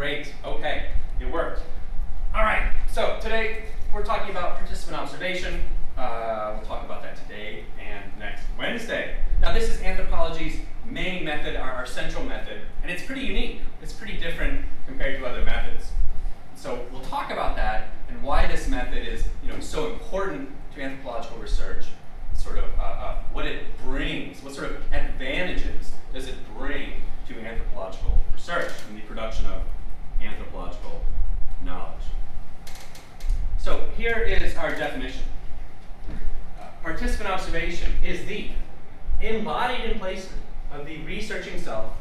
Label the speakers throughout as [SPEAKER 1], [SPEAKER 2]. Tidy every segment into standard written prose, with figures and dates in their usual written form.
[SPEAKER 1] Great. Okay, it worked. All right, so today we're talking about participant observation. We'll talk about that today and next Wednesday. Now this is anthropology's main method, our central method, and it's pretty unique. It's pretty different compared to other methods. So we'll talk about that and why this method is so important to anthropological research, sort of what it brings, what sort of advantages does it bring to anthropological research and the production of anthropological knowledge. So here is our definition. Participant observation is the embodied emplacement of the researching self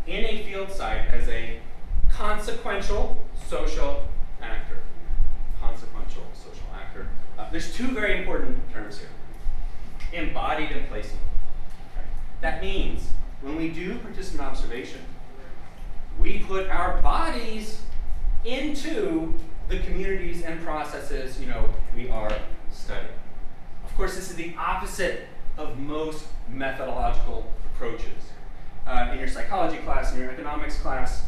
[SPEAKER 1] in a field site as a consequential social actor. Consequential social actor. There's two very important terms here. Embodied emplacement. Okay. That means when we do participant observation, we put our bodies into the communities and processes we are studying. Of course, this is the opposite of most methodological approaches. In your psychology class, in your economics class,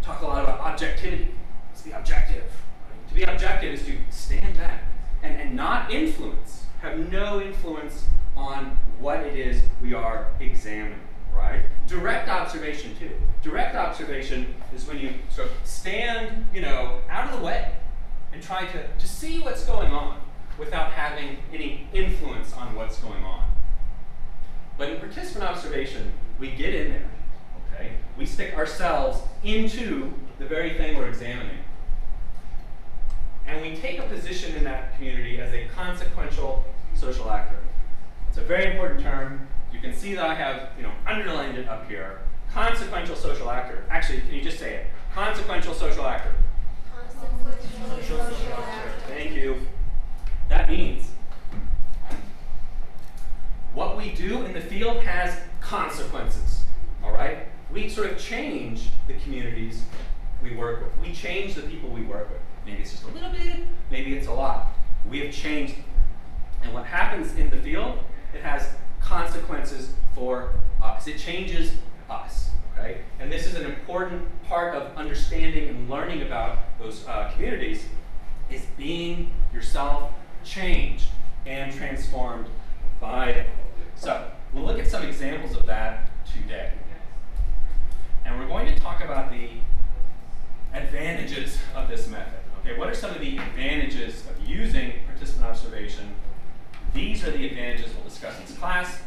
[SPEAKER 1] talk a lot about objectivity. Let's be objective. Right? To be objective is to stand back and not influence, have no influence on what it is we are examining, right? Direct observation too. Direct observation is when you sort of stand, out of the way and try to see what's going on without having any influence on what's going on. But in participant observation, we get in there, okay? We stick ourselves into the very thing we're examining. And we take a position in that community as a consequential social actor. It's a very important term. You can see that I have, underlined it up here. Consequential social actor. Actually, can you just say it? Consequential social actor.
[SPEAKER 2] Consequential social actor.
[SPEAKER 1] Thank you. That means what we do in the field has consequences, all right? We sort of change the communities we work with. We change the people we work with. Maybe it's just a little bit, maybe it's a lot. We have changed them. And what happens in the field, it has consequences for us. It changes us, okay? And this is an important part of understanding and learning about those communities, is being yourself changed and transformed by it. So we'll look at some examples of that today. And we're going to talk about the advantages of this method. Okay, what are some of the advantages of using participant observation? These are the advantages we'll discuss in this class.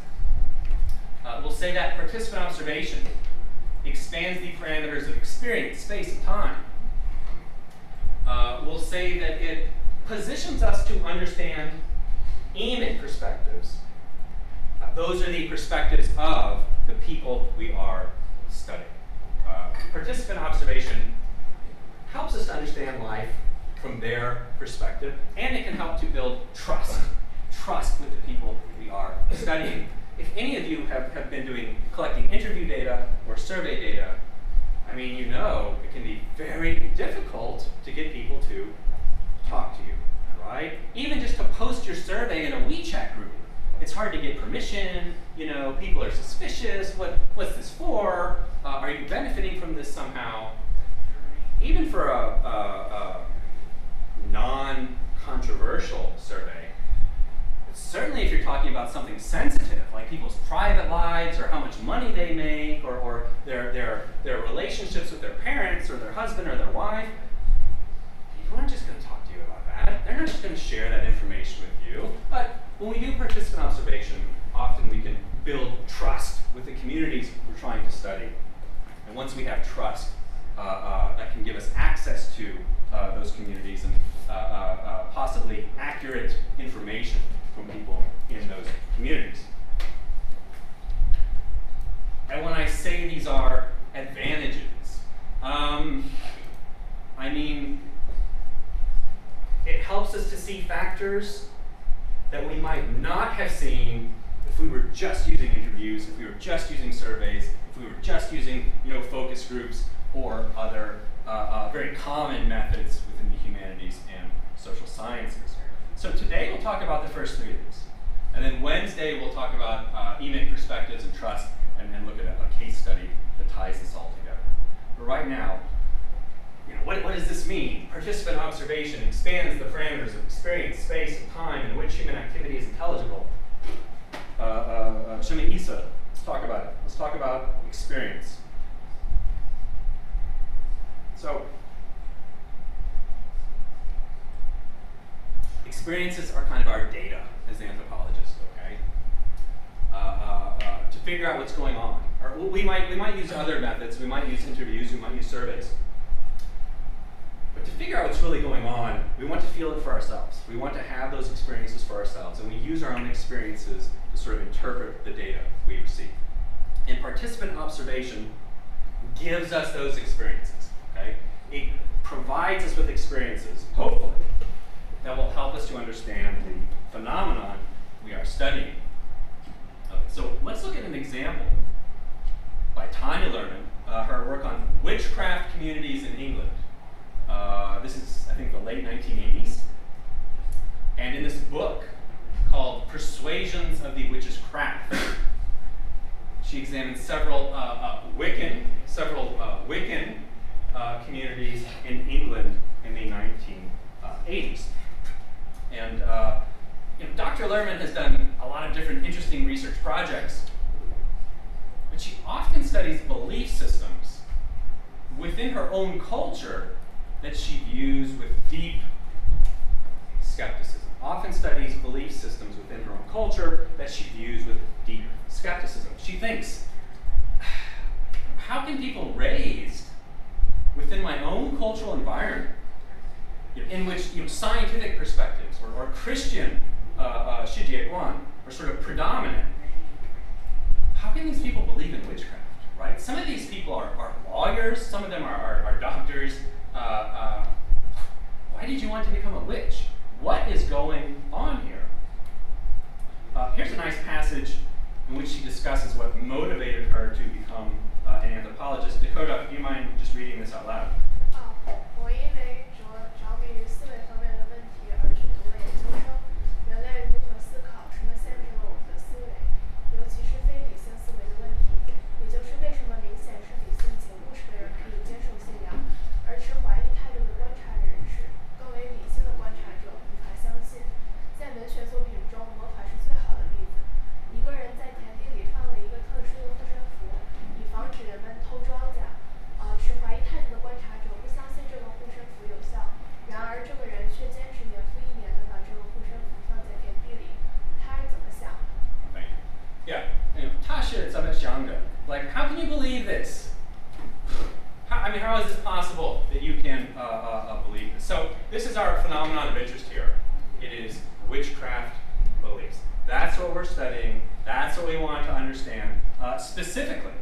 [SPEAKER 1] We'll say that participant observation expands the parameters of experience, space, and time. We'll say that it positions us to understand EMIT perspectives. Those are the perspectives of the people we are studying. Participant observation helps us to understand life from their perspective, and it can help to build trust with the people we are studying. If any of you have been collecting interview data or survey data, it can be very difficult to get people to talk to you, right? Even just to post your survey in a WeChat group, it's hard to get permission. People are suspicious. What's this for? Are you benefiting from this somehow? Even for a non-controversial survey, certainly if you're talking about something sensitive, like people's private lives or how much money they make or their relationships with their parents or their husband or their wife, people aren't just going to talk to you about that. They're not just going to share that information with you. But when we do participant observation, often we can build trust with the communities we're trying to study. And once we have trust, that can give us access to those communities and possibly accurate information from people in those communities. And when I say these are advantages, it helps us to see factors that we might not have seen if we were just using interviews, if we were just using surveys, if we were just using focus groups or other very common methods within the humanities and social sciences. So today we'll talk about the first three of these. And then Wednesday we'll talk about EMIT perspectives and trust, and then look at a case study that ties this all together. But right now, what does this mean? Participant observation expands the parameters of experience, space, and time in which human activity is intelligible. Shimei Issa, let's talk about it. Let's talk about experience. So, experiences are kind of our data as anthropologists, okay? To figure out what's going on. Or we might use other methods. We might use interviews. We might use surveys. But to figure out what's really going on, we want to feel it for ourselves. We want to have those experiences for ourselves, and we use our own experiences to sort of interpret the data we receive. And participant observation gives us those experiences, okay? It provides us with experiences, hopefully, that will help us to understand the phenomenon we are studying. Okay, so let's look at an example by Tanya Luhrmann, her work on witchcraft communities in England. This is, I think, the late 1980s. And in this book called Persuasions of the Witch's Craft, she examined several Wiccan communities in England in the 1980s. And Dr. Luhrmann has done a lot of different interesting research projects, but she often studies belief systems within her own culture that she views with deep skepticism. Often studies belief systems within her own culture that she views with deep skepticism. She thinks, how can people raised within my own cultural environment, in which scientific perspectives or Christian Shijiaguan are sort of predominant, how can these people believe in witchcraft, right? Some of these people are lawyers, some of them are doctors. Why did you want to become a witch? What is going on here? Here's a nice passage in which she discusses what motivated her to become an anthropologist. Dakota, do you mind just reading this out loud?
[SPEAKER 2] 我因为着迷于思维方面的问题而去读了研究生。人类如何思考，什么限制了我们的思维，尤其是非理性思维的问题，也就是为什么明显是理性且务实的人可以接受信仰，而持怀疑态度的观察人士，更为理性的观察者无法相信。在文学作品中，魔法是最好的例子。一个人在田地里放了一个特殊的护身符，以防止人们偷庄稼。持怀疑态度的观察者不相信这个护身符有效，然而这个人却坚持年复一年地把这个护身符放在田地里。他是怎么想的？
[SPEAKER 1] Thank you. Yeah, Tasha Zameshanga, like, how can you believe this? How is this possible that you can believe this? So this is our phenomenon of interest here. It is witchcraft beliefs. That's what we're studying. That's what we want to understand. Specifically,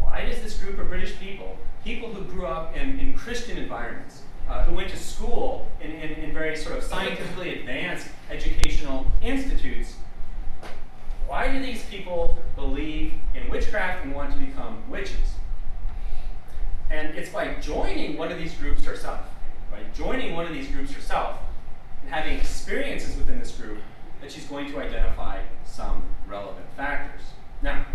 [SPEAKER 1] why does this group of British people who grew up in Christian environments, who went to school in very sort of scientifically advanced educational institutes, why do these people believe in witchcraft and want to become witches? And it's by joining one of these groups herself, right? Joining one of these groups herself and having experiences within this group that she's going to identify some relevant factors. Now,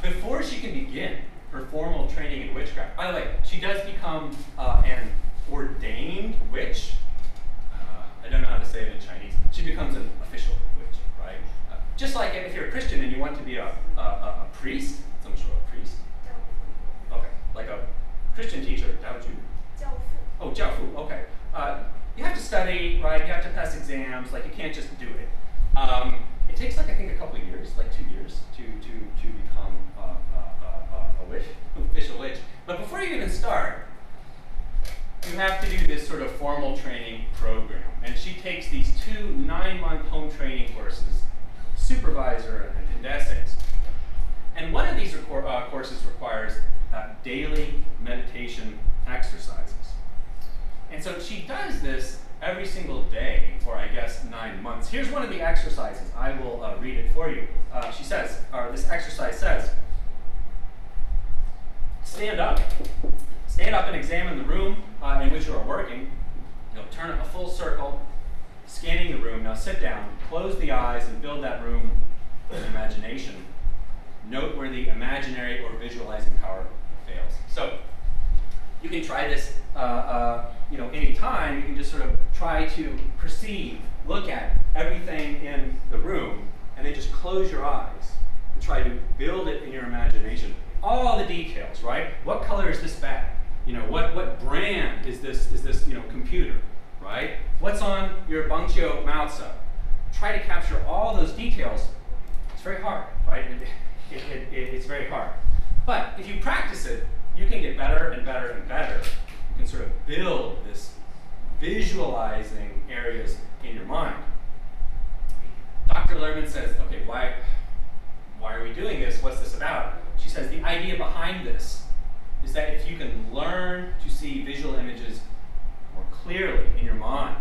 [SPEAKER 1] before she can begin her formal training in witchcraft, by the way, she does become an ordained witch. I don't know how to say it in Chinese. She becomes an official witch, right? Just like if you're a Christian and you want to be a priest, some sort of priest. Okay, like a Christian teacher, 教父. Oh, 教父, okay. You have to study, right? You have to pass exams. Like, you can't just do it. It takes, like, I think a couple of years, like 2 years, to become a witch, official witch. But before you even start, you have to do this sort of formal training program. And she takes these 2 9-month home training courses, supervisor and essays. And one of these courses requires daily meditation exercises. And so she does this every single day for, I guess, 9 months. Here's one of the exercises. I will read it for you. She says, or this exercise says, stand up and examine the room in which you are working. Turn a full circle, scanning the room. Now sit down, close the eyes, and build that room in imagination. Note where the imaginary or visualizing power fails. So you can try this any time, you can just sort of try to perceive, look at everything in the room, and then just close your eyes and try to build it in your imagination. All the details, right? What color is this bag? What brand is this computer, right? What's on your Bangjiu Maozi? Try to capture all those details. It's very hard, right? It's very hard. But if you practice it, you can get better and better and better. You can sort of build this visualizing areas in your mind. Dr. Lerman says, okay, why are we doing this? What's this about? She says the idea behind this is that if you can learn to see visual images more clearly in your mind,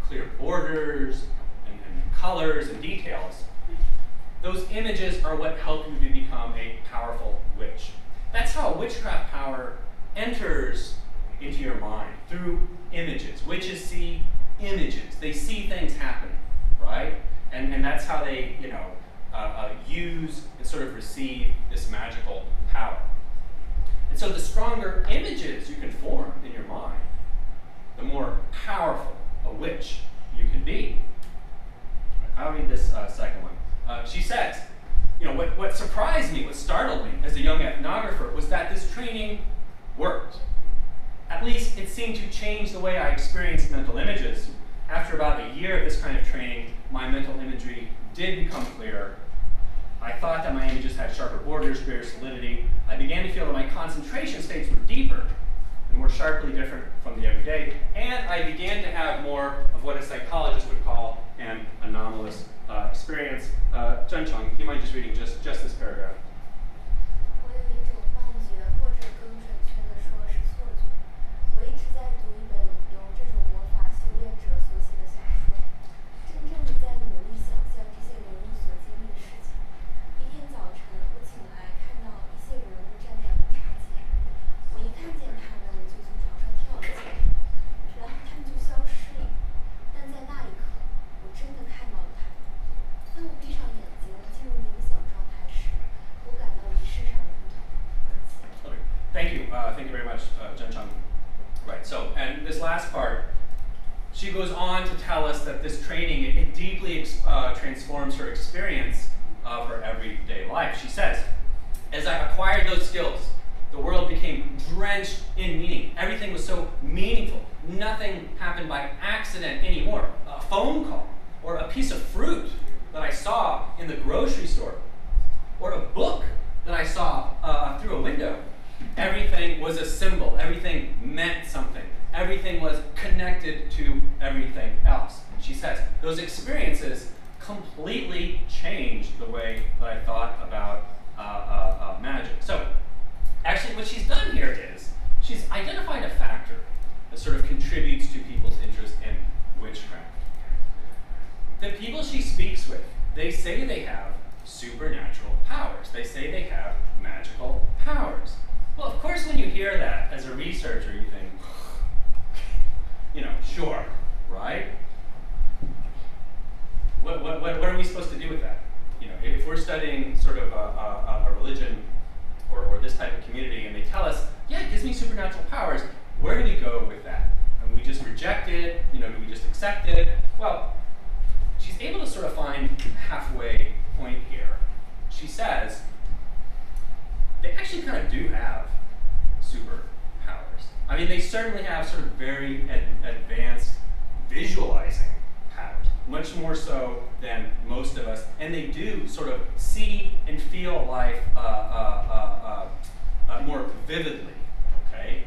[SPEAKER 1] clear borders and colors and details, those images are what help you to become a powerful witch. That's how witchcraft power enters into your mind, through images. Witches see images. They see things happening, right? And that's how they, use and sort of receive this magical power. And so the stronger images you can form in your mind, the more powerful a witch you can be. I'll read this second one. She says, what surprised me, what startled me as a young ethnographer was that this training worked. At least it seemed to change the way I experienced mental images. After about a year of this kind of training, my mental imagery did become clearer. I thought that my images had sharper borders, greater solidity. I began to feel that my concentration states were deeper and more sharply different from the everyday, and I began to have more of what a psychologist would call an anomalous experience. Zhen Cheng, do you mind just reading just this paragraph?
[SPEAKER 3] 我有一种幻觉，或者更准确地说是错觉。我一直在读一本由这种魔法修炼者所写的小说，真正的在努力想象这些人物所经历的事情。一天早晨，我醒来看到一些人物站在午茶前，我一看见他们就从床上跳了起来，然后他们就消失了。但在那一刻，我真的看到了他们。当我闭上眼睛进入冥想状态时，我感到仪式上的不同，而且。
[SPEAKER 1] Okay. Thank you very much, Zhen Cheng. Right. So, and this last part, she goes on to tell us that this training it deeply transforms her experience of her everyday life. She says, as I acquired those skills, the world became drenched in meaning. Everything was so meaningful. Nothing happened by accident anymore. A phone call or a piece of fruit that I saw in the grocery store or a book that I saw through a window. Everything was a symbol. Everything meant something. Everything was connected to everything else. She says, those experiences completely changed the way that I thought about magic. So, actually what she's done here is, she's identified a factor that sort of contributes to people's interest in witchcraft. The people she speaks with, they say they have supernatural powers. They say they have magical powers. Well, of course, when you hear that as a researcher, you think, sure, right? What are we supposed to do with that? If we're studying sort of a religion or this type of community, and they tell us, yeah, it gives me supernatural powers, where do we go with that? And we just reject it? Do we just accept it? Well, she's able to sort of find a halfway point here. She says, they actually kind of do have superpowers. I mean, they certainly have sort of very advanced visualizing powers, much more so than most of us, and they do sort of see and feel life more vividly. Okay,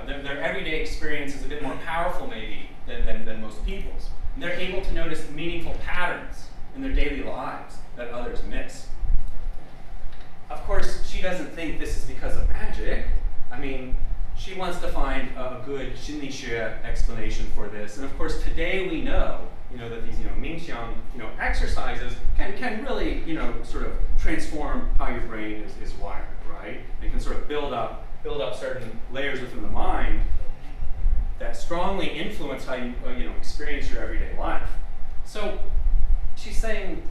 [SPEAKER 1] their everyday experience is a bit more powerful, maybe, than most people's. And they're able to notice meaningful patterns in their daily lives that others miss. Of course, she doesn't think this is because of magic. I mean, she wants to find a good Xinlixue explanation for this. And of course, today we know, that these, Mingxiang, exercises can really, sort of transform how your brain is wired, right? It can sort of build up certain layers within the mind that strongly influence how you, experience your everyday life. So she's saying,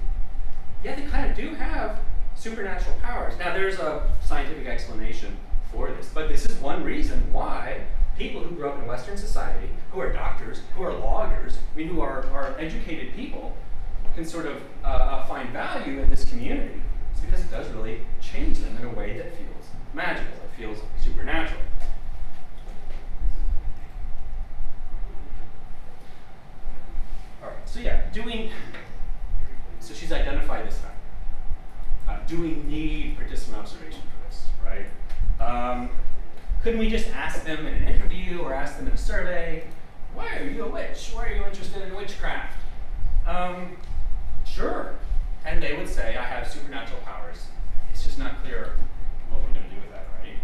[SPEAKER 1] yeah, they kind of do have supernatural powers. Now, there's a scientific explanation for this, but this is one reason why people who grew up in Western society, who are doctors, who are lawyers, I mean, who are educated people, can sort of find value in this community. It's because it does really change them in a way that feels magical, it feels supernatural. All right, so yeah, so she's identified this fact. Do we need participant observation for this, right? Couldn't we just ask them in an interview or ask them in a survey, why are you a witch? Why are you interested in witchcraft? Sure. And they would say, I have supernatural powers. It's just not clear what we're going to do with that, right?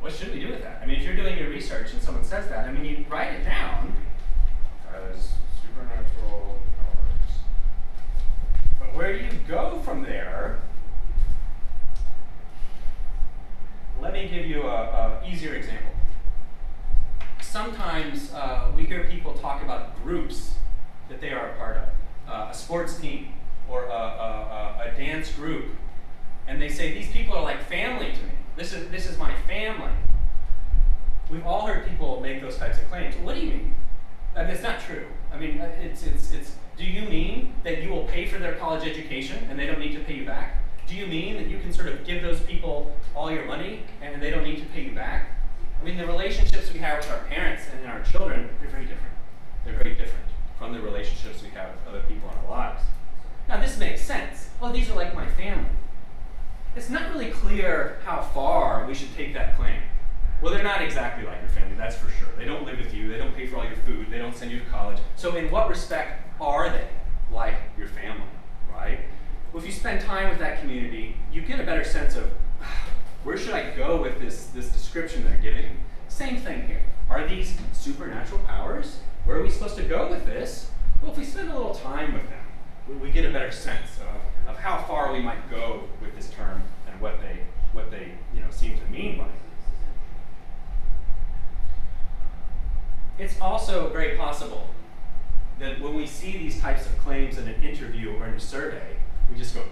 [SPEAKER 1] What should we do with that? I mean, if you're doing your research and someone says that, I mean, you write it down as supernatural powers. But where do you go from there? Let me give you an easier example. Sometimes we hear people talk about groups that they are a part of, a sports team or a dance group, and they say, these people are like family to me. This is my family. We've all heard people make those types of claims. What do you mean? I mean, it's not true. I mean, do you mean that you will pay for their college education and they don't need to pay you back? Do you mean that you can sort of give those people all your money and they don't need to pay you back? I mean, the relationships we have with our parents and our children, they're very different. They're very different from the relationships we have with other people in our lives. Now, this makes sense. Well, these are like my family. It's not really clear how far we should take that claim. Well, they're not exactly like your family, that's for sure. They don't live with you, they don't pay for all your food, they don't send you to college. So in what respect are they like your family, right? Well, if you spend time with that community, you get a better sense of where should I go with this description they're giving me. Same thing here. Are these supernatural powers? Where are we supposed to go with this? Well, if we spend a little time with them, we get a better sense of how far we might go with this term and what they seem to mean by it. It's also very possible that when we see these types of claims in an interview or in a survey, we just go,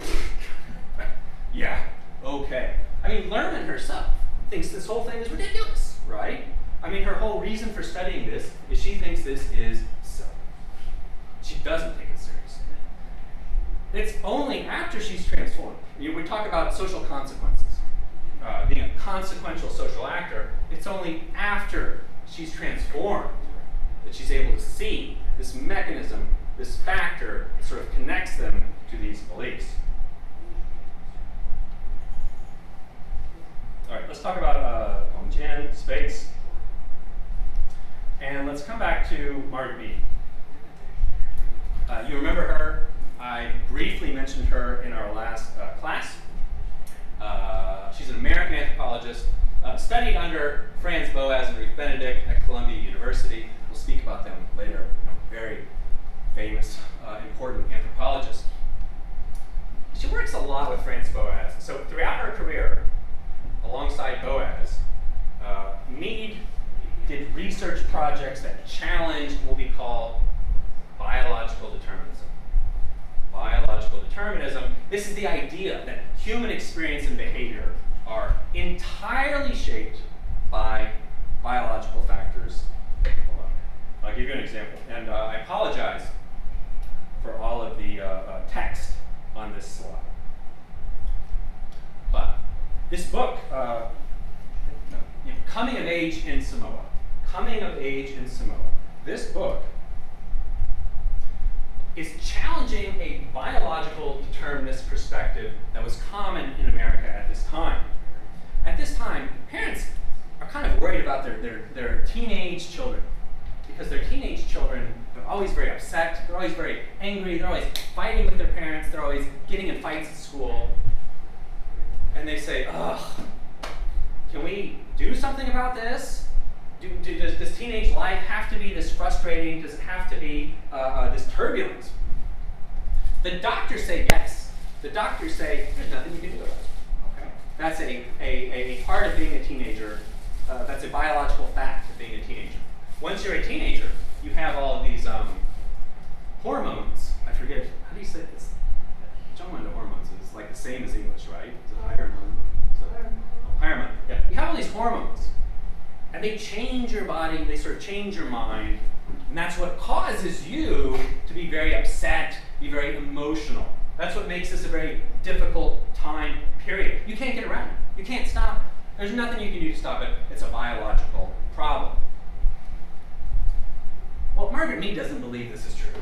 [SPEAKER 1] yeah, okay. I mean, Lerman herself thinks this whole thing is ridiculous, right? I mean, her whole reason for studying this is she thinks this is silly. She doesn't take it seriously. It's only after she's transformed. We talk about social consequences. Being a consequential social actor, it's only after she's transformed that she's able to see this mechanism, this factor that sort of connects them to these beliefs. All right, let's talk about Gongjian, space. And let's come back to Margaret Mead. You remember her. I briefly mentioned her in our last class. She's an American anthropologist, studied under Franz Boas and Ruth Benedict at Columbia University. We'll speak about them later. Very famous, important anthropologist. She works a lot with Franz Boas. So throughout her career, alongside Boas, Mead did research projects that challenged what we call biological determinism. Biological determinism, this is the idea that human experience and behavior are entirely shaped by biological factors alone. I'll give you an example, and I apologize for all of the text on this slide. But this book, Coming of Age in Samoa. Coming of Age in Samoa. This book is challenging a biological determinist perspective that was common in America at this time. At this time, parents are kind of worried about their teenage children, because their teenage children are always very upset, they're always very angry, they're always fighting with their parents, they're always getting in fights at school. And they say, ugh, can we do something about this? Does this teenage life have to be this frustrating? Does it have to be this turbulent? The doctors say yes. The doctors say there's nothing you can do about it. Okay? That's a part of being a teenager. That's a biological fact of being a teenager. Once you're a teenager, you have all of these hormones. I forget, how do you say this? Jump into hormones. It's like the same as English, right? Is it hormone? Hormone. Yeah. You have all these hormones. And they change your body, they sort of change your mind, and that's what causes you to be very upset, be very emotional. That's what makes this a very difficult time period. You can't get around it. You can't stop it. There's nothing you can do to stop it. It's a biological problem. Well, Margaret Mead doesn't believe this is true.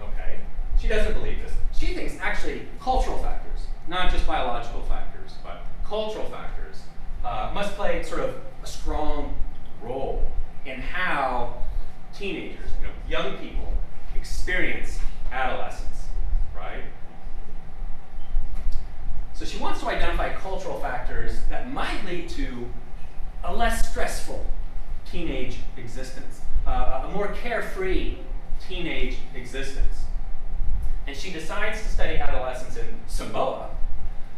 [SPEAKER 1] Okay? She doesn't believe this. She thinks actually cultural factors, not just biological factors, but cultural factors, must play sort of a strong role in how teenagers, young people, experience adolescence, right? So she wants to identify cultural factors that might lead to a less stressful teenage existence, a more carefree teenage existence. And she decides to study adolescence in Samoa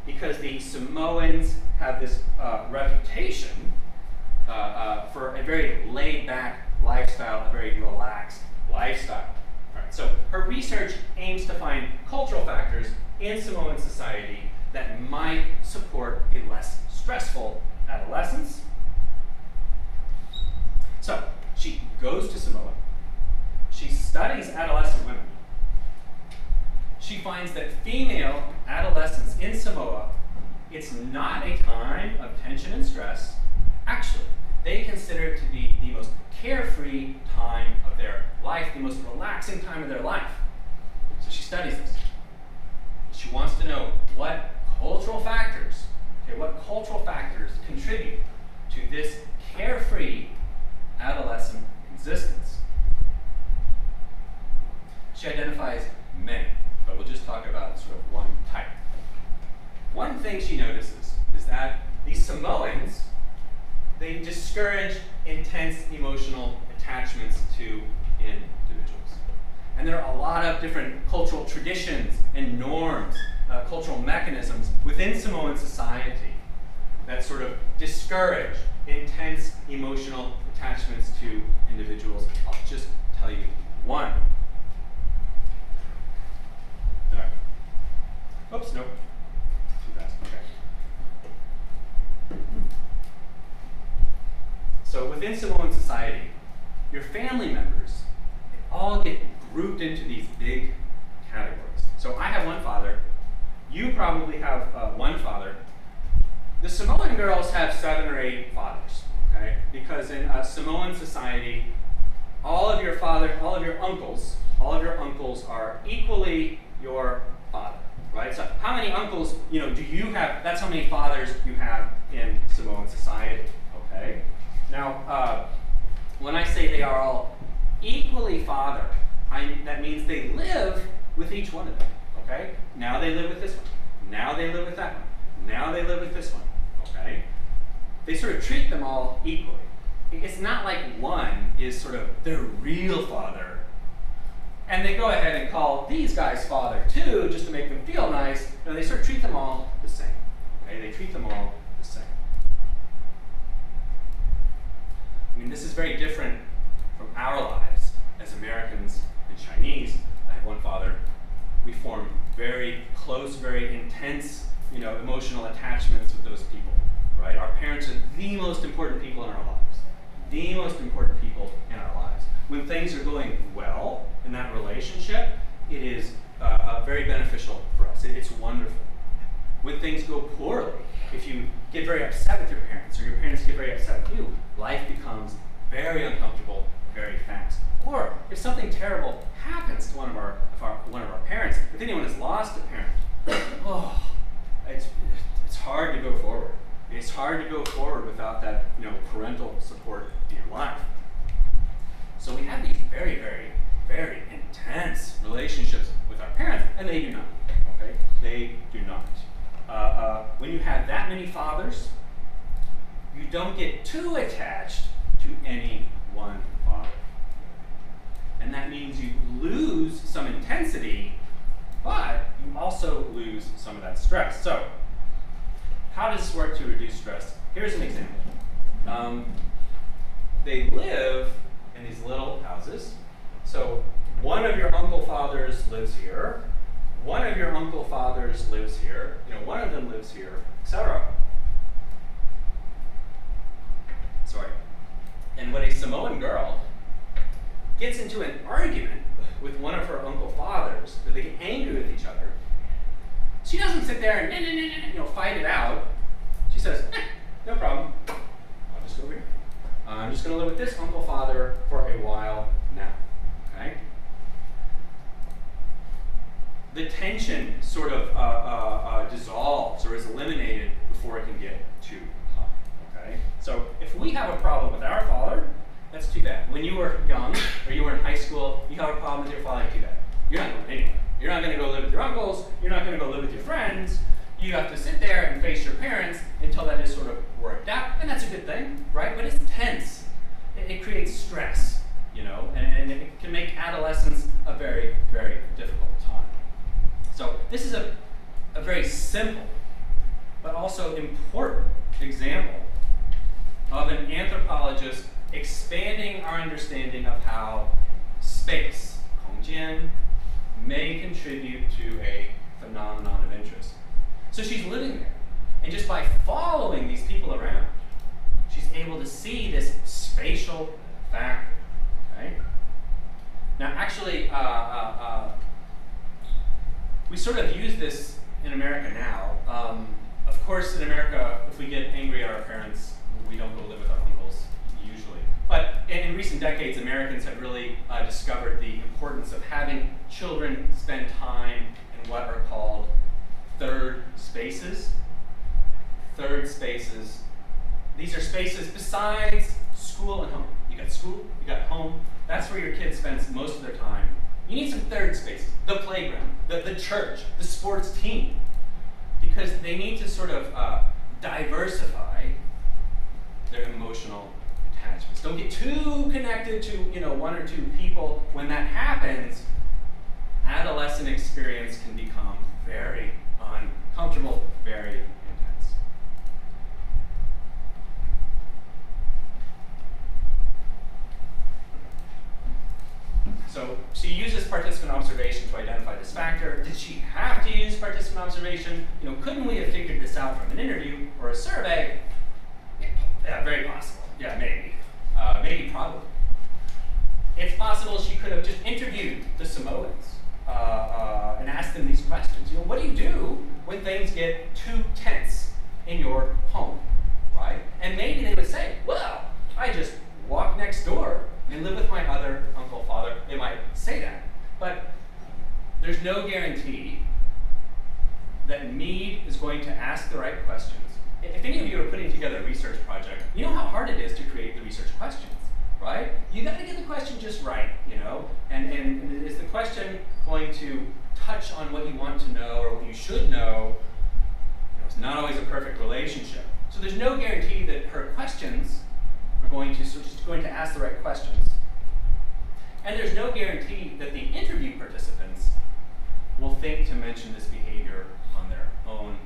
[SPEAKER 1] because the Samoans have this reputation for a very laid-back lifestyle, a very relaxed lifestyle. Right, so her research aims to find cultural factors in Samoan society that might support a less stressful adolescence. So she goes to Samoa. She studies adolescent women. She finds that female adolescents in Samoa, it's not a time of tension and stress. Actually, they consider it to be the most carefree time of their life, the most relaxing time of their life. So she studies this. She wants to know what cultural factors contribute to this carefree adolescent existence. She identifies many, but we'll just talk about sort of one type. One thing she notices is that these Samoans, they discourage intense emotional attachments to individuals. And there are a lot of different cultural traditions and norms, cultural mechanisms within Samoan society that sort of discourage intense emotional attachments to individuals. I'll just tell you one. All right. Oops, nope. Too fast. Okay. So within Samoan society, your family members, they all get grouped into these big categories. So I have one father. You probably have one father. The Samoan girls have 7 or 8 fathers, okay? Because in Samoan society, all of your uncles are equally your father, right? So how many uncles, do you have? That's how many fathers you have in Samoan society, okay? Now, when I say they are all equally father, that means they live with each one of them, okay? Now they live with this one. Now they live with that one. Now they live with this one, okay? They sort of treat them all equally. It's not like one is sort of their real father, and they go ahead and call these guys father too, just to make them feel nice. No, they sort of treat them all the same, okay? They treat them all the same. I mean, this is very different from our lives as Americans and Chinese. I have one father. We form very close, very intense, emotional attachments with those people, right? Our parents are the most important people in our lives. The most important people in our lives. When things are going well in that relationship, it is very beneficial for us. It's wonderful. When things go poorly, if you get very upset with your parents, or your parents get very upset with you, life becomes very uncomfortable very fast. Or if something terrible happens to one of our parents, if anyone has lost a parent, it's hard to go forward. It's hard to go forward without that parental support in your life. So we have these very, very, very intense relationships with our parents, and they do not. Okay, they do not. When you have that many fathers, you don't get too attached to any one father. And that means you lose some intensity, but you also lose some of that stress. So, how does this work to reduce stress? Here's an example. They live in these little houses. So, one of your uncle fathers lives here. One of your uncle fathers lives here. One of them lives here, etc. Sorry. gets into an argument with one of her uncle fathers, that they get angry with each other, she doesn't sit there and fight it out. She says, no problem. I'll just go over here. I'm just going to live with this uncle father for a while now. Okay? The tension sort of dissolves or is eliminated before it can get too high. Okay? So if we have a problem with our father, that's too bad. When you were young or you were in high school, you have a problem with your father, too bad. You're not going anywhere. You're not going to go live with your uncles. You're not going to go live with your friends. You have to sit there and face your parents until that is sort of worked out, and that's a good thing, right? But it's tense. It creates stress, and it can make adolescence a very, very difficult time. So this is a very simple, but also important example of an anthropologist expanding our understanding of how space, 空间, may contribute to a phenomenon of interest. So she's living there, and just by following these people around, she's able to see this spatial factor. Okay? Now, actually, we sort of use this in America now. Of course, in America, if we get angry at our parents, we don't go live with our uncles, usually. But in recent decades, Americans have really discovered the importance of having children spend time in what are called third spaces. Third spaces. These are spaces besides school and home. You got school, you got home. That's where your kid spends most of their time. You need some third spaces. The playground, the church, the sports team. Because they need to sort of diversify their emotional attachments. Don't get too connected to one or two people. When that happens, adolescent experience can become very uncomfortable, very intense. So she uses participant observation to identify this factor. Did she have to use participant observation? Couldn't we have figured this out from an interview or a survey? Yeah, very possible. Yeah, maybe. Maybe, probably. It's possible she could have just interviewed the Samoans and asked them these questions. What do you do when things get too tense in your home, right? And maybe they would say, well, I just walk next door and live with my other uncle, father. They might say that. But there's no guarantee that Mead is going to ask the right questions. If any of you are putting together a research project, you know how hard it is to create the research questions, right? You got to get the question just right, And is the question going to touch on what you want to know or what you should know? It's not always a perfect relationship. So there's no guarantee that her questions are going to, so she's going to ask the right questions. And there's no guarantee that the interview participants will think to mention this behavior on their own.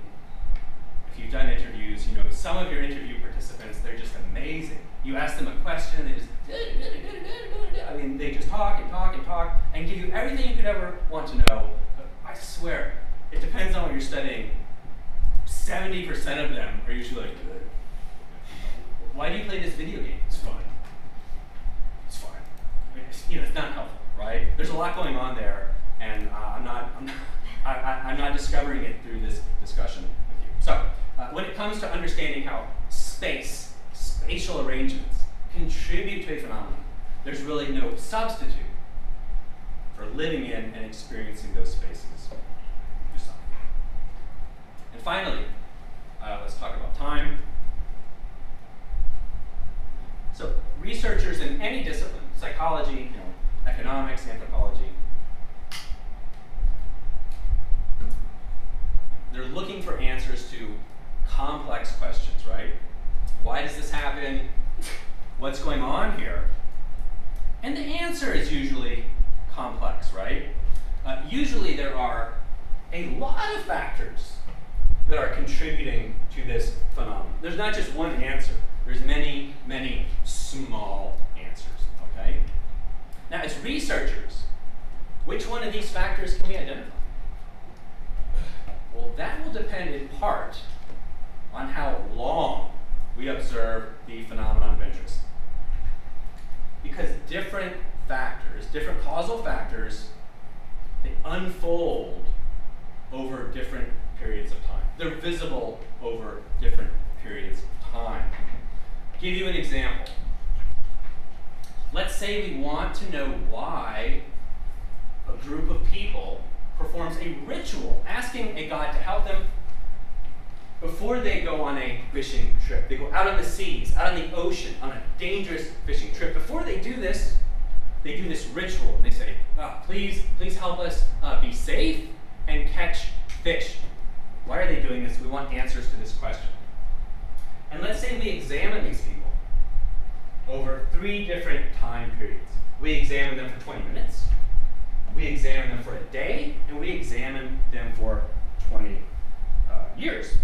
[SPEAKER 1] If you've done interviews, some of your interview participants, they're just amazing. You ask them a question, they just, they just talk and talk and talk and give you everything you could ever want to know. But I swear, it depends on what you're studying. 70% of them are usually like, why do you play this video game? It's fun. It's fun. It's not helpful, right? There's a lot going on there, and I'm not discovering it through this discussion with you. So, when it comes to understanding how spatial arrangements contribute to a phenomenon, there's really no substitute for living in and experiencing those spaces yourself. And finally, let's talk about time. So researchers in any discipline, psychology, economics, anthropology, they're looking for answers to complex questions, right? Why does this happen? What's going on here? And the answer is usually complex, right? Usually there are a lot of factors that are contributing to this phenomenon. There's not just one answer. There's many, many small answers, okay? Now, as researchers, which one of these factors can we identify? Well, that will depend in part on how long we observe the phenomenon of interest. Because different factors, different causal factors, they unfold over different periods of time. They're visible over different periods of time. Give you an example. Let's say we want to know why a group of people performs a ritual asking a god to help them before they go on a fishing trip. They go out on the seas, out on the ocean, on a dangerous fishing trip. Before they do this ritual. And they say, please help us be safe and catch fish. Why are they doing this? We want answers to this question. And let's say we examine these people over 3 different time periods. We examine them for 20 minutes, we examine them for a day, and we examine them for 20 years.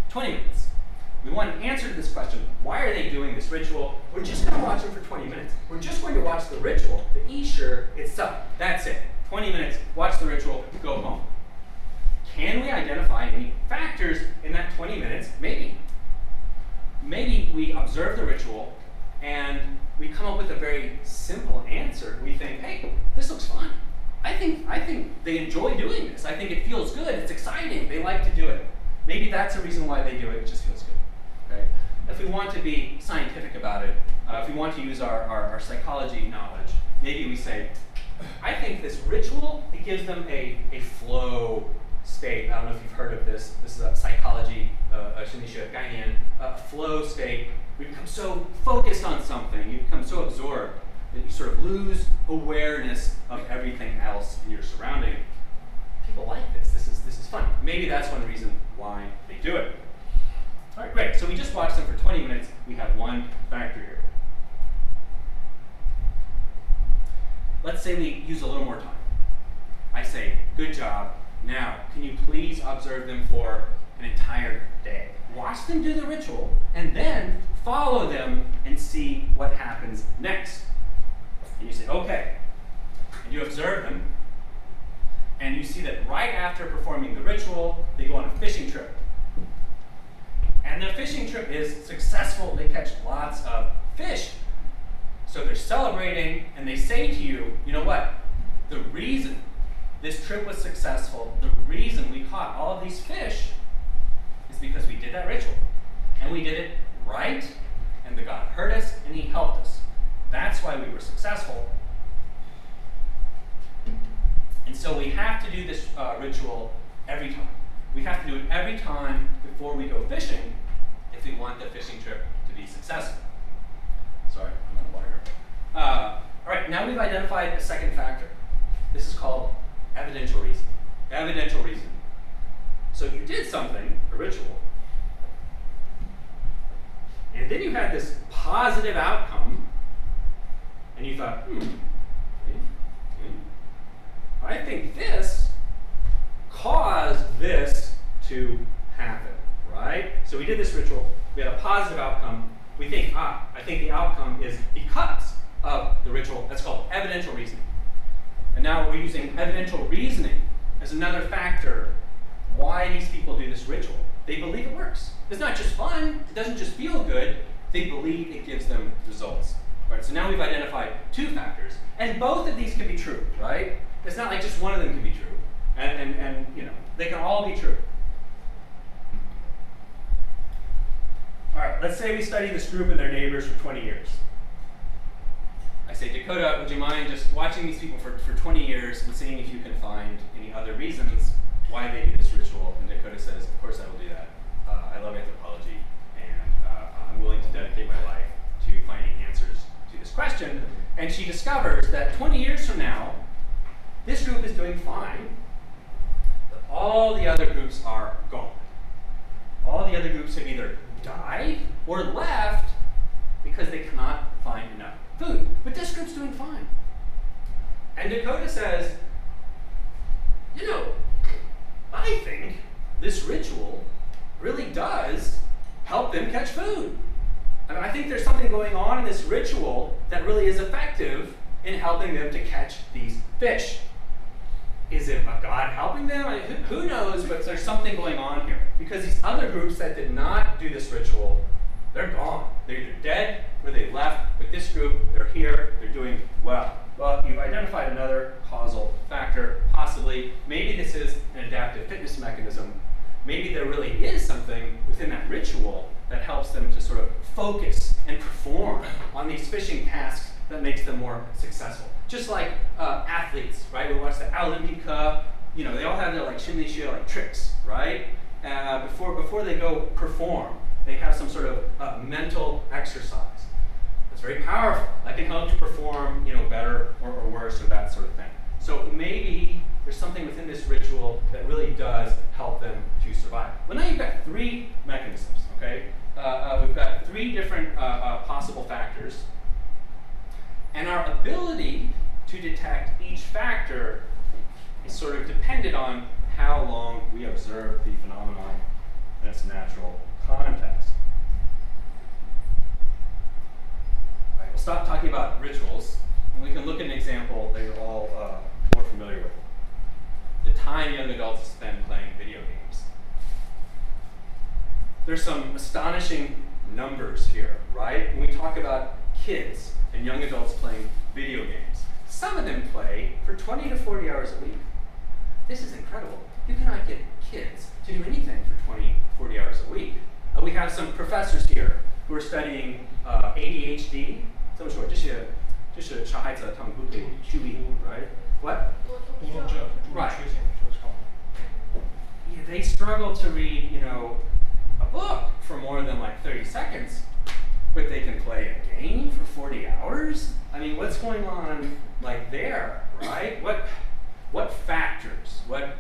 [SPEAKER 1] 20 minutes. We want an answer to this question. Why are they doing this ritual? We're just going to watch them for 20 minutes. We're just going to watch the ritual, the Ishur itself. That's it. 20 minutes, watch the ritual, go home. Can we identify any factors in that 20 minutes? Maybe. Maybe we observe the ritual and we come up with a very simple answer. We think, hey, this looks fun. I think they enjoy doing this. I think it feels good. It's exciting. They like to do it. Maybe that's the reason why they do it. It just feels good. Okay? If we want to be scientific about it, if we want to use our psychology knowledge, maybe we say, I think this ritual, it gives them a flow state. I don't know if you've heard of this. This is a psychology, flow state. We become so focused on something, you become so absorbed that you sort of lose awareness of everything else in your surrounding. People like this. This is fun. Maybe that's one reason why they do it. All right, great. So we just watched them for 20 minutes. We have one factor here. Let's say we use a little more time. I say, good job. Now, can you please observe them for an entire day? Watch them do the ritual, and then follow them and see what happens next. And you say, okay. And you observe them, and you see that right after performing the ritual, they go on a fishing trip. And the fishing trip is successful. They catch lots of fish. So they're celebrating, and they say to you, you know what? The reason this trip was successful, the reason we caught all of these fish is because we did that ritual. And we did it right, and the God heard us, and he helped us. That's why we were successful. And so we have to do this ritual every time. We have to do it every time before we go fishing if we want the fishing trip to be successful. Sorry, I'm out of water here. All right, now we've identified a second factor. This is called evidential reasoning. Evidential reasoning. So you did something, a ritual, and then you had this positive outcome, and you thought, I think this caused this to happen, right? So we did this ritual, we had a positive outcome. We think, I think the outcome is because of the ritual. That's called evidential reasoning. And now we're using evidential reasoning as another factor why these people do this ritual. They believe it works. It's not just fun, it doesn't just feel good, they believe it gives them results. All right, so now we've identified 2 factors, and both of these can be true, right? It's not like just one of them can be true, and you know, they can all be true. All right, let's say we study this group and their neighbors for 20 years. I say, Dakota, would you mind just watching these people for 20 years and seeing if you can find any other reasons why they do this ritual? And Dakota says, of course I will do that. I love anthropology, and I'm willing to dedicate my life to finding answers to this question. And she discovers that 20 years from now, this group is doing fine, but all the other groups are gone. All the other groups have either died or left because they cannot find enough food. But this group's doing fine. And Dakota says, you know, I think this ritual really does help them catch food. And I think there's something going on in this ritual that really is effective in helping them to catch these fish. Is it a God helping them? I mean, who knows, but there's something going on here. Because these other groups that did not do this ritual, they're gone. They're either dead or they left. With this group, they're here, they're doing well. Well, you've identified another causal factor, possibly. Maybe this is an adaptive fitness mechanism. Maybe there really is something within that ritual that helps them to sort of focus and perform on these fishing tasks that makes them more successful. Just like athletes, right? We watch the Olympica, you know, they all have their like Shinli like tricks, right? Before they go perform, they have some sort of mental exercise. It's very powerful. That can help to perform, you know, better or worse or that sort of thing. So maybe there's something within this ritual that really does help them to survive. Well, now you've got three mechanisms, okay? We've got three different possible factors. And our ability to detect each factor is sort of dependent on how long we observe the phenomenon in its natural context. All right, we'll stop talking about rituals, and we can look at an example that you're all more familiar with. The time young adults spend playing video games. There's some astonishing numbers here, right? When we talk about kids and young adults playing video games, some of them play for 20 to 40 hours a week. This is incredible. You cannot get kids to do anything for 20, 40 hours a week. We have some professors here who are studying ADHD. 这么说，这是小孩子他们不可以注意 right? What? Right. Yeah, they struggle to read, you know, a book for more than like 30 seconds, but they can play a game for 40 hours? I mean, what's going on like there, right? What factors, what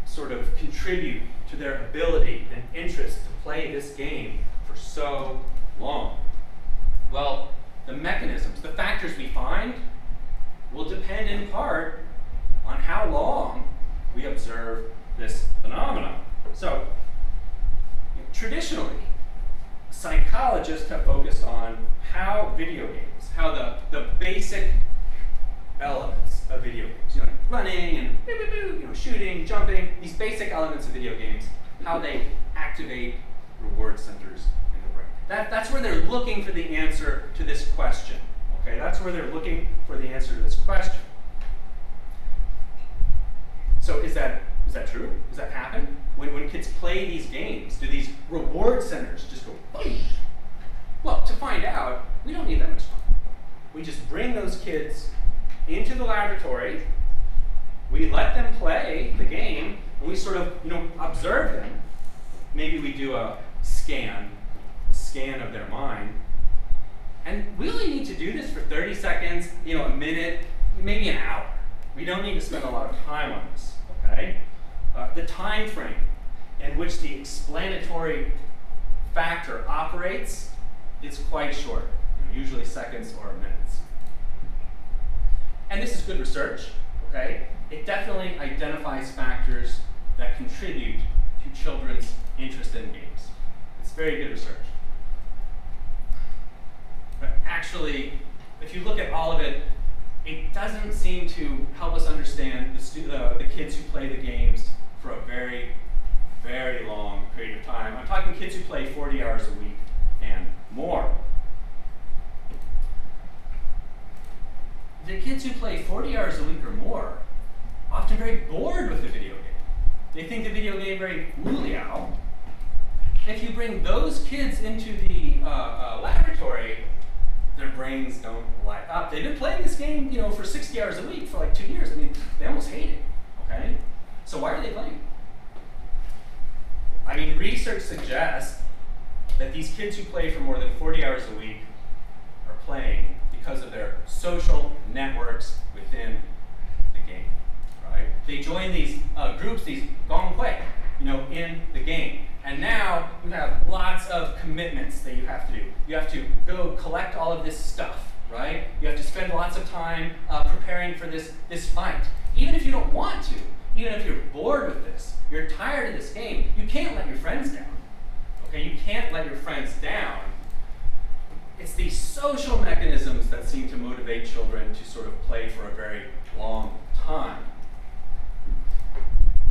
[SPEAKER 1] sort of contribute to their ability and interest to play this game for so long? Well, the mechanisms, the factors we find will depend in part on how long we observe this phenomenon. So, traditionally, psychologists have focused on how video games, how the basic elements of video games, you know, running and you know, shooting, jumping, these basic elements of video games, how they activate reward centers in the brain. That's where they're looking for the answer to this question. Okay, that's where they're looking for the answer to this question. So is that true? Does that happen? When kids play these games, do these reward centers just go, boing? Well, to find out, we don't need that much time. We just bring those kids into the laboratory, we let them play the game, and we sort of, you know, observe them. Maybe we do a scan of their mind. And we only need to do this for 30 seconds, you know, a minute, maybe an hour. We don't need to spend a lot of time on this, okay? The time frame in which the explanatory factor operates is quite short, usually seconds or minutes. And this is good research, okay? It definitely identifies factors that contribute to children's interest in games. It's very good research. But actually, if you look at all of it, it doesn't seem to help us understand the kids who play the games for a very, very long period of time. I'm talking kids who play 40 hours a week and more. The kids who play 40 hours a week or more are often very bored with the video game. They think the video game very wuliao. If you bring those kids into the laboratory, their brains don't light up. They've been playing this game, you know, for 60 hours a week for like 2 years. I mean, they almost hate it, okay? So why are they playing? I mean, research suggests that these kids who play for more than 40 hours a week are playing because of their social networks within the game, right? They join these groups, these gonghui, you know, in the game. And now you have lots of commitments that you have to do. You have to go collect all of this stuff, right? You have to spend lots of time preparing for this fight. Even if you don't want to, even if you're bored with this, you're tired of this game, you can't let your friends down. Okay, you can't let your friends down. It's these social mechanisms that seem to motivate children to sort of play for a very long time.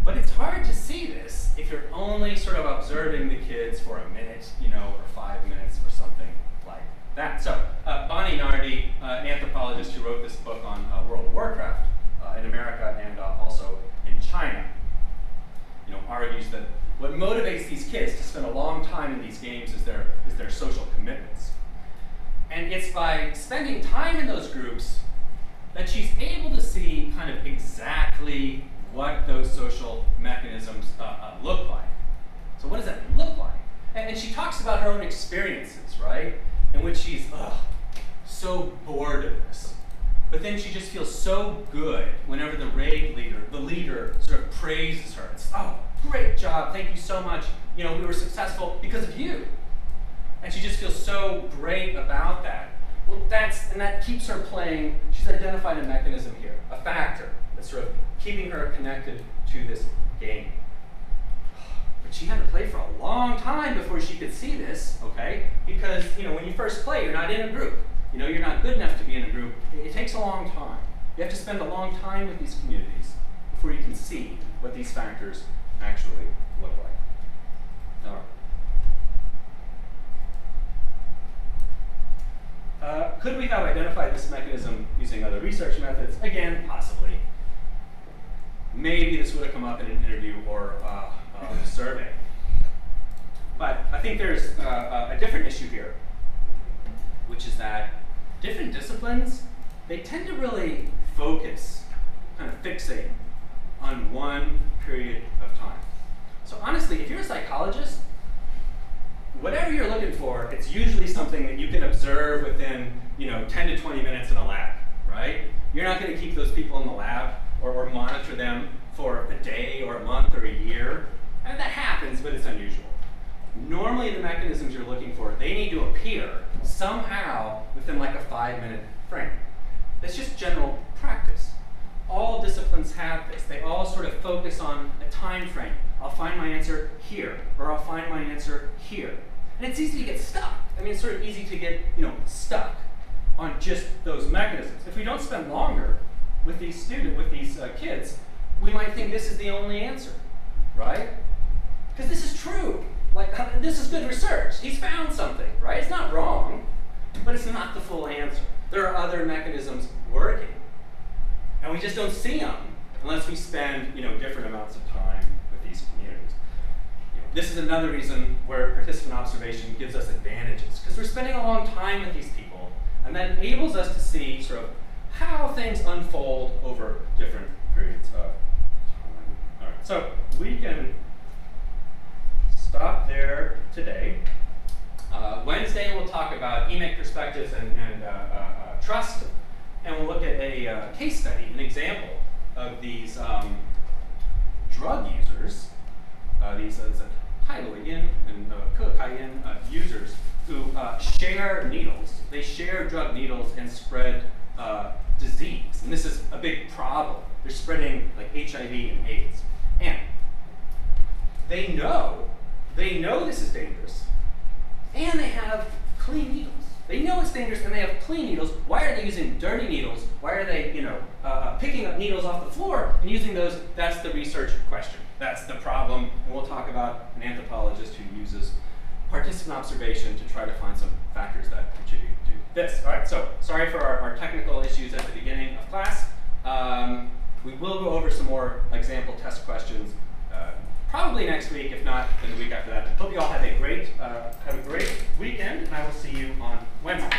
[SPEAKER 1] But it's hard to see this if you're only sort of observing the kids for a minute, you know, or 5 minutes find in these games is their social commitments. And it's by spending time in those groups that she's able to see kind of exactly what those social mechanisms look like. So what does that look like? And she talks about her own experiences, right? In which she's so bored of this. But then she just feels so good whenever the leader sort of praises her. It's, oh, great job, thank you so much. You know, we were successful because of you. And she just feels so great about that. Well, that keeps her playing. She's identified a mechanism here, a factor that's sort of keeping her connected to this game. But she had to play for a long time before she could see this, okay? Because, you know, when you first play, you're not in a group. You know, you're not good enough to be in a group. It takes a long time. You have to spend a long time with these communities before you can see what these factors actually look like. All right. Could we have identified this mechanism using other research methods? Again, possibly. Maybe this would have come up in an interview or a survey. But I think there's a different issue here, which is that different disciplines, they tend to really focus, kind of fixate on one period of time. So honestly, if you're a psychologist, whatever you're looking for, it's usually something that you can observe within, 10 to 20 minutes in a lab, right? You're not going to keep those people in the lab or monitor them for a day or a month or a year. And that happens, but it's unusual. Normally, the mechanisms you're looking for, they need to appear somehow within like a 5-minute frame. That's just general practice. All disciplines have this. They all sort of focus on a time frame. I'll find my answer here, or I'll find my answer here. And it's easy to get stuck. I mean, it's sort of easy to get, stuck on just those mechanisms. If we don't spend longer with these kids, we might think this is the only answer, right? Because this is true. Like, this is good research. He's found something, right? It's not wrong, but it's not the full answer. There are other mechanisms working, and we just don't see them unless we spend, different amounts of time with these communities. This is another reason where participant observation gives us advantages, because we're spending a long time with these people, and that enables us to see sort of how things unfold over different periods of time. All right, so we can stop there today. Wednesday we'll talk about EMIC perspectives and trust, and we'll look at a case study, an example of these drug users, these Hailuyin and Caiyin users who share needles. They share drug needles and spread disease, and this is a big problem. They're spreading like HIV and AIDS, and they know this is dangerous, and they have clean needles. They know it's dangerous, and they have clean needles. Why are they using dirty needles? Why are they, picking up needles off the floor and using those? That's the research question. That's the problem, and we'll talk about an anthropologist who uses participant observation to try to find some factors that contribute to this. All right, so sorry for our technical issues at the beginning of class. We will go over some more example test questions probably next week, if not, then the week after that. Hope you all have a great weekend, and I will see you on Wednesday.